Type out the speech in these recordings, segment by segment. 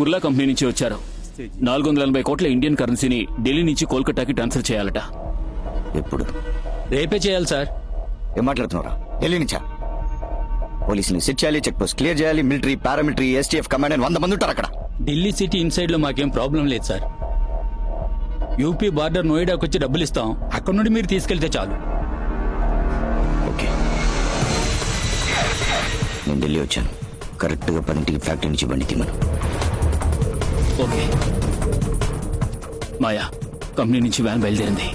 Kurla company నుంచి వచ్చారు. 480 కోట్ల ఇండియన్ కరెన్సీని ఢిల్లీ నుంచి కోల్కతాకి ట్రాన్స్ఫర్ చేయాలట. ఎప్పుడు? రేపే చేయాలి సార్. ఏం మాట్లాడుతున్నారా? ఢిల్లీ నుంచా? పోలీసుని సెట్ చేయాలి, చెక్ పోస్ట్ క్లియర్ చేయాలి, మిలిటరీ, పారామిలిటరీ, ఎస్టీఎఫ్ కమాండ్ అని 100 మంది ఉంటారు అక్కడ. ఢిల్లీ సిటీ ఇన్సైడ్ లో మాకేం ప్రాబ్లం లేదు సార్. యూపీ బార్డర్ నోయిడాకి వచ్చి డబ్బులు ఇస్తాం, అక్కడ నుండి మీరు తీసుకెళ్తే చాలు. ఓకే, నేను ఢిల్లీ వచ్చాను. కరెక్ట్ గా 10ంటికి ఫ్యాక్టరీ నుంచి బండి తీమను. ఓకే. మాయా, కంపెనీ నుంచి వ్యాన్ బయలుదేరింది.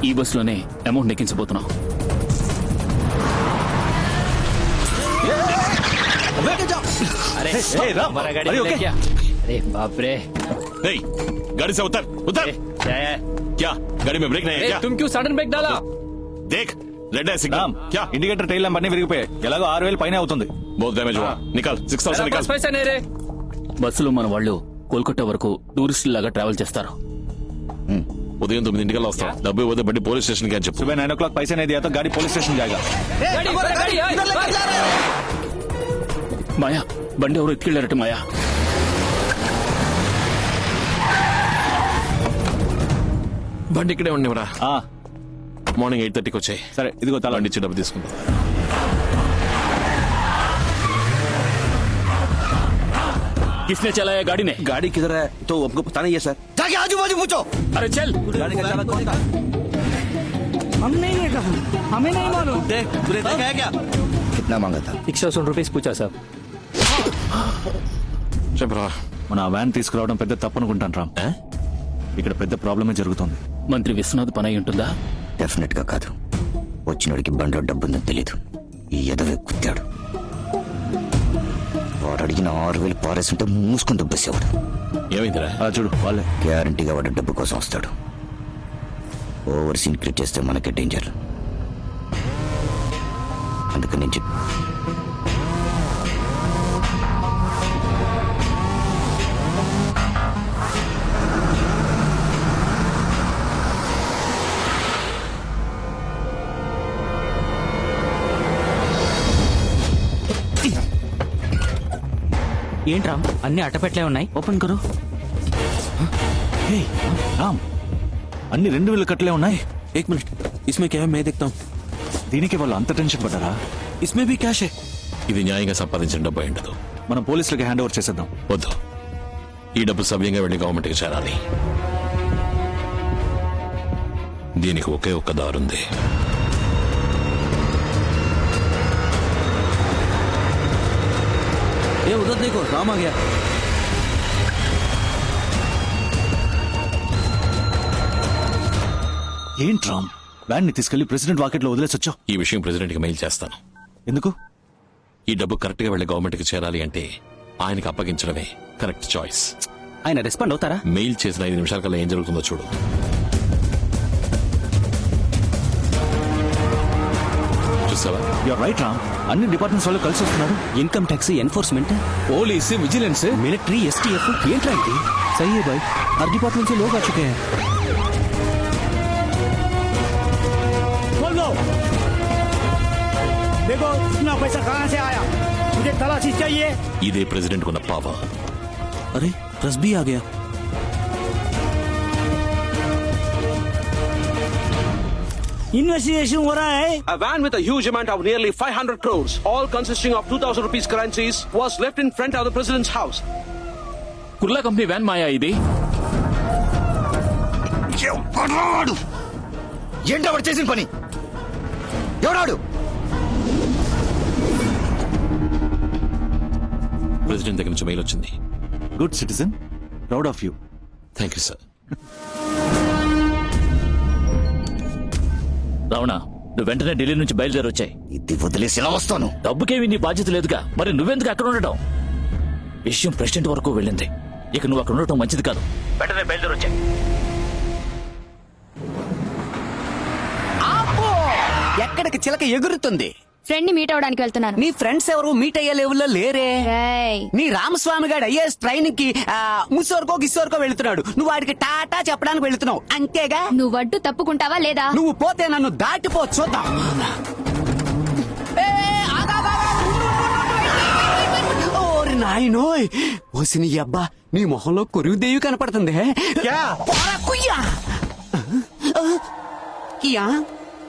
ఈ బస్సులోనే అమౌంట్ ఎక్కించబోతున్నాం. బాప్రే, गाड़ी से उतर उतर। क्या गाड़ी में ब्रेक नहीं है क्या? तुम क्यों सडन ब्रेक डाला? देख रेड है सिग्नल। क्या ఇండికేటర్ టైల్ ల్యాంప్ అన్ని విరిగిపోయాయి. ఎలాగో 6000 పైన అవుతుంది. बहुत डैमेज हुआ। निकाल 6000 निकाल। पैसा नहीं रे. బస్సులో మన వాళ్ళు కోల్కతా వరకు టూరిస్టుల లాగా ట్రావెల్ చేస్తారు. ఉదయం 9 వస్తాం. డబ్బు ఇవ్వదు బండి పోలీస్ స్టేషన్ కి అని చెప్పు. सुबह 9 o'clock पैसे नहीं दिया तो गाड़ी पुलिस स्टेशन जाएगा. మాయా, బండి ఎవరు ఎత్తుకెళ్లారట. మాయా, బండి ఇక్కడే ఉండేవరా. ఆ, మార్నింగ్ 8:30కి వచ్చాయి. సరే ఇదిగో తల. బండి ఇచ్చి డబ్బు తీసుకుందాం. किसने चलाया गाड़ी ने? गाड़ी किधर है तो आपको पता नहीं है सर? जाके आजू बाजू पूछो. अरे चल. गाड़ी का चालक कौन था? हम नहीं है कहा, हमें नहीं मालूम. देख तूने देखा है क्या? कितना मांगा था? 100 रुपीस पूछा साहब. చెప్పరా. మన వ్యాన్ తీసుకురావడం పెద్ద తప్పు అనుకుంటాను రామ్. ఇక్కడ పెద్ద ప్రాబ్లమే జరుగుతుంది. మంత్రి విశ్వనాథ్ పని అయి ఉంటుందా? డెఫినెట్ గా కాదు. వచ్చినోడికి బండిలో డబ్బుందని తెలీదు. ఈ ఎదవే కుత్తాడు. వాడు అడిగిన 6000 పారేస్తుంటే మూసుకుని డబ్బేసేవాడు. ఏమైందిరా? చూడు వాళ్ళే. గ్యారంటీగా వాడు డబ్బు కోసం వస్తాడు. ఓవర్ సీన్ క్రియేట్ చేస్తే మనకే డేంజర్. అందుకని నేను చెప్పు. ఏంట్రా అన్ని అట్టపెట్లే ఉన్నాయి, ఓపెన్ కరు. రామ్, అన్ని 2000 కట్టలే ఉన్నాయి. एक मिनट, इसमें क्या है मैं देखता हूँ. దీనికి వాళ్ళు అంత టెన్షన్ పడ్డారా? इसमें भी कैश है. ఇది న్యాయంగా సంపాదించిన డబ్బు అయి ఉండదు. మనం పోలీసులకి హ్యాండ్ ఓవర్ చేసేద్దాం. వద్దు, ఈ డబ్బు సవ్యంగా వెళ్లి గవర్నమెంట్ కి చేరాలి. దీనికి ఒకే ఒక్క దారుంది. ये उधर देखो, राम आ गया. ఏంటి రామ్, వ్యాన్ ని తీసుకెళ్లి ప్రెసిడెంట్ వాకెట్ లో వదిలేసొచ్చావు. ఈ విషయం ప్రెసిడెంట్ కి మెయిల్ చేస్తాను. ఎందుకు? ఈ డబ్బు కరెక్ట్ గా వెళ్లి గవర్నమెంట్ కి చేరాలి అంటే ఆయనకి అప్పగించడమే కరెక్ట్ చాయిస్. ఆయన రెస్పాండ్ అవుతారా? మెయిల్ చేసిన 5 నిమిషాల కల్లా ఏం జరుగుతుందో చూడు. చూసావా? యూర్ రైట్ రామ్, అన్ని డిపార్ట్మెంట్స్ వాళ్ళు కలిసి వస్తున్నారు. Income tax enforcement, police, vigilance, military, STF. ఏంట్రా ఇది? सही है भाई, हर डिपार्टमेंट से लोग आ चुके हैं. खोल दो. देखो इतना पैसा कहाँ से आया, मुझे तलाशी चाहिए. ఇదే ప్రెసిడెంట్ ఉన్న పవర్. अरे प्रेस भी आ गया. इन्वेस्टिगेशन हो रहा है. A van with a huge amount of nearly 500 crores, all consisting of 2,000 rupees currencies, was left in front of the president's house. Kurla company van మాయా ఇది. ఎవడాడు? ఏంటవాడు చేసిన పని? ఎవడాడు? ప్రెసిడెంట్ దగ్గర నుంచి మెయిల్ వచ్చింది. Good citizen, proud of you. Thank you sir. Ravana, నువ్వు వెంటనే ఢిల్లీ నుంచి బయలుదేరి వచ్చాయి. ఇది వదిలేసి ఎలా వస్తాను? డబ్బుకేవి నీ బాధ్యత లేదుగా, మరి నువ్వెందుకు అక్కడ ఉండటం? విషయం ప్రెసిడెంట్ వరకు వెళ్ళింది. ఇక నువ్వు అక్కడ ఉండటం మంచిది కాదు. వెంటనే బయలుదేరి వచ్చాయి. ఎక్కడికి చిలక ఎగురుతుంది. ఫ్రెండ్ ని మీట్ అవడానికి వెళ్తున్నాను. నీ ఫ్రెండ్స్ ఎవరు మీట్ అయ్యే లెవెల్లో లేరే. రేయ్, నీ రామస్వామి గారు ఐఏఎస్ ట్రైనింగ్ కి ముసోర్కో గిస్సోర్కో వెళ్తున్నాడు. నువ్వు వాడికి టాటా చెప్పడానికి వెళ్తున్నావు అంతేగా. నువ్వు అడ్డు తప్పుకుంటావా లేదా? నువ్వు పోతే నన్ను దాటిపో చూద్దాం. ఏ, ఆగు, ఆగు, ఆగు. ఓరి నాయనోయ్, ఓసి నీ అబ్బా, నీ మొహంలో కొరివిదేవి కనపడుతుంది. పోరా, కుయ్యా. కియా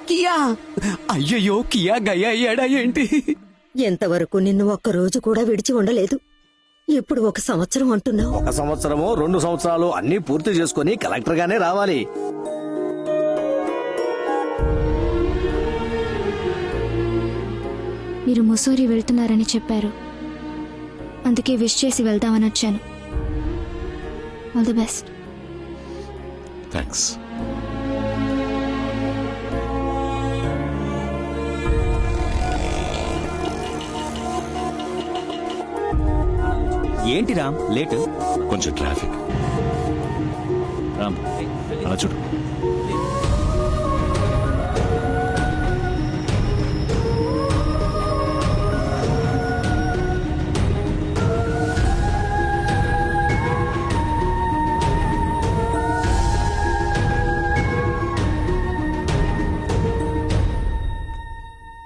కియా, అయ్యయ్యో కియా గయ్యా అయ్యాడా ఏంటి? ఎంతవరకు నిన్ను ఒక్క రోజు కూడా విడిచి ఉండలేదు. ఇప్పుడు 1 సంవత్సరం అంటున్నావు. 1 సంవత్సరమో 2 సంవత్సరాలు అన్ని పూర్తి చేసుకుని కలెక్టర్ గానే రావాలి. మీరు ముసోరి వెళ్తున్నారని చెప్పారు, అందుకే విష్ చేసి వెళ్దామని వచ్చాను. All the best. థ్యాంక్స్. ఏంటి రామ్ లేటు? కొంచెం ట్రాఫిక్. రామ్ అలా చూడు.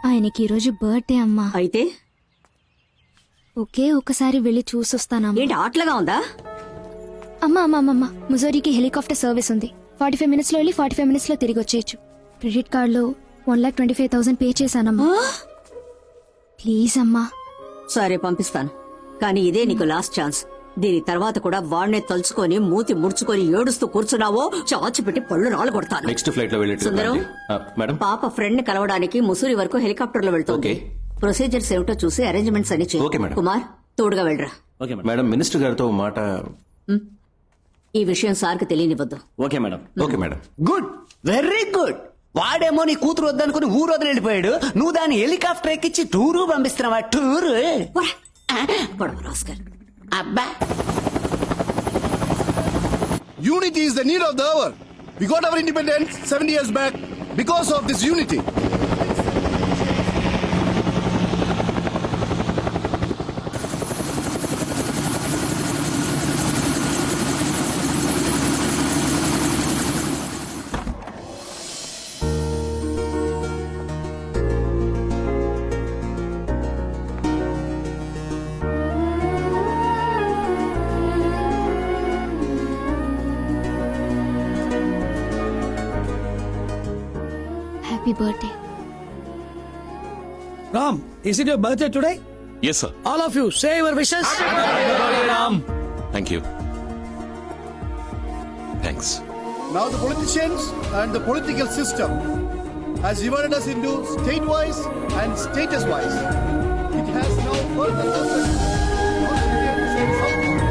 ఆయనకి ఈరోజు బర్త్డే అమ్మా. అయితే ఒకే ఒక్కసారి వెళ్ళి చూసొస్తానమ్మా. ఏంటి ఆటలుగా ఉందా? అమ్మా ముజోరికి హెలికాప్టర్ సర్వీస్ ఉంది. 45 minutes లో వెళ్ళి 45 minutes లో తిరిగి వచ్చేయచ్చు. క్రెడిట్ కార్డ్ లో 1,25,000 పే చేశానమ్మా. ప్లీజ్ అమ్మా. సరే పంపిస్తాను, కానీ ఇదే నీకు లాస్ట్ ఛాన్స్. దీని తర్వాత కూడా వాడినే తలుచుకొని మూతి ముడుచుకొని ఏడుస్తూ కూర్చున్నావో చాచి పెట్టి పళ్ళు రాళ్ళు కొడతాను. నెక్స్ట్ ఫ్లైట్ లో సుందరం, మేడం. పాప ఫ్రెండ్ ని కలవడానికి ముసూరి వరకు హెలికాప్టర్ లో వెళ్తుంది. ప్రొసీజర్స్ ఏమిటో చూసి అరేంజ్మెంట్స్ అన్ని ఓకే, చెయ్యి. మేడం. కుమార్, తోడుగా వెళ్ళరా. మేడం, మినిస్టర్ గారితో మాట. ఈ విషయం సార్కి తెలియనివ్వద్దు. Okay madam. Okay madam. Good, very good. వాడేమో నీ కూతురు వద్దనుకుని ఊరు వదిలి వెళ్ళిపోయాడు. నువ్వు దాన్ని హెలికాప్టర్ ఎక్కించి టూరు పంపిస్తున్నావా? టూరు గొడవ రాస్కల్. అబ్బా. Unity is the need of the hour. We got our independence 70 years back because of this unity. Happy birthday. Ram, is it your birthday today? Yes sir. All of you, say your wishes. Thank you. Thanks. Now the politicians and the political system has divided us into state-wise and status-wise. It has now further lessened North Indians and South Indians.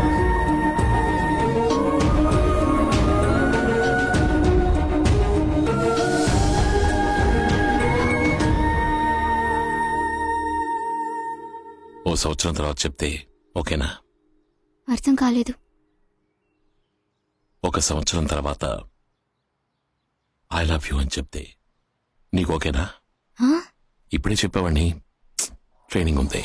ఓ సంవత్సరం తర్వాత చెప్తే ఓకేనా? అర్థం కాలేదు. 1 సంవత్సరం తర్వాత I love you అని చెప్తే నీకు ఓకేనా? ఆ? ఇప్పుడే చెప్పేవాడిని, ట్రైనింగ్ ఉంది.